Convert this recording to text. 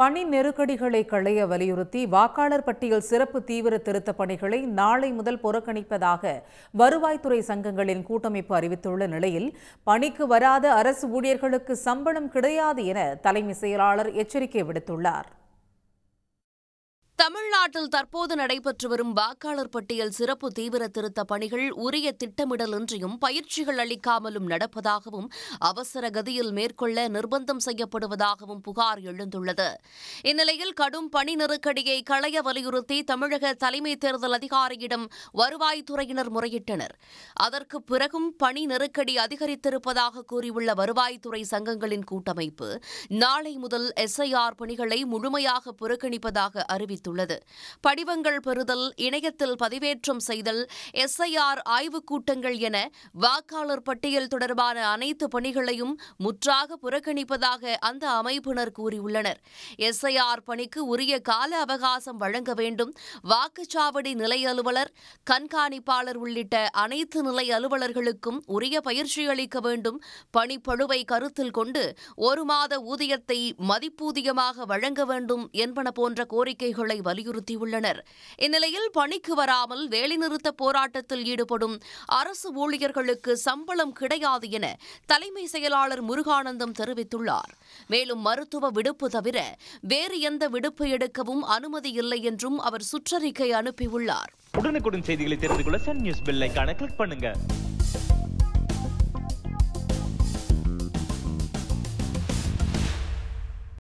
பணி நெருக்கடிகளை களைய வலியுறுத்தி வாக்காளர் பட்டியல் சிறப்பு தீவிர திருத்தப் பணிகளை நாளை முதல் புறக்கணிப்பதாக வருவாய்த்துறை சங்கங்களின் கூட்டமைப்பு அறிவித்துள்ள நிலையில் பணிக்கு வராத அரசு ஊழியர்களுக்கு சம்பளம் கிடையாது என தலைமை செயலாளர் எச்சரிக்கை விடுத்துள்ளார். தமிழ்நாட்டில் தற்போது நடைபெற்று வரும் வாக்காளர் பட்டியல் சிறப்பு தீவிர திருத்த பணிகள் உரிய திட்டமிடலின்றியும் பயிற்சிகள் அளிக்காமலும் நடப்பதாகவும் அவசர கதியில் மேற்கொள்ள நிர்பந்தம் செய்யப்படுவதாகவும் புகார் எழுந்துள்ளது. இந்நிலையில் கடும் பணி நெருக்கடியை களைய வலியுறுத்தி தமிழக தலைமை தேர்தல் அதிகாரியிடம் வருவாய்த்துறையினர் முறையிட்டனர். அதற்கு பிறகும் பணி நெருக்கடி அதிகரித்திருப்பதாக கூறியுள்ள வருவாய்த்துறை சங்கங்களின் கூட்டமைப்பு நாளை முதல் SIR பணிகளை முழுமையாக புறக்கணிப்பதாக அறிவித்துள்ளது. படிவங்கள் பெறுதல், இணையத்தில் பதிவேற்றம் செய்தல், SIR ஆய்வுக் கூட்டங்கள் என வாக்காளர் பட்டியல் தொடர்பான அனைத்து பணிகளையும் முற்றாக புறக்கணிப்பதாக அந்த அமைப்பினர் கூறியுள்ளனர். SIR பணிக்கு உரிய கால அவகாசம் வழங்க வேண்டும். வாக்குச்சாவடி நிலை அலுவலர், கண்காணிப்பாளர் உள்ளிட்ட அனைத்து நிலை அலுவலர்களுக்கும் உரிய பயிற்சி அளிக்க வேண்டும். பணிப்பளுவை கருத்தில் கொண்டு 1 மாத ஊதியத்தை மதிப்பூதியமாக வழங்க வேண்டும் என்பன போன்ற கோரிக்கைகளை வலியுறுத்தியுள்ளனர். இந்நிலையில் பணிக்கு வராமல் வேலைநிறுத்த போராட்டத்தில் ஈடுபடும் அரசு ஊழியர்களுக்கு சம்பளம் கிடையாது என தலைமை செயலாளர் முருகானந்தம் தெரிவித்துள்ளார். மேலும் மருத்துவ விடுப்பு தவிர வேறு எந்த விடுப்பு எடுக்கவும் அனுமதி இல்லை என்றும் அவர் சுற்றறிக்கை அனுப்பியுள்ளார். உடனுக்குடன் செய்திகளை தெரிந்து கொள்ள சன் நியூஸ் பெல் ஐகானை கிளிக் பண்ணுங்க.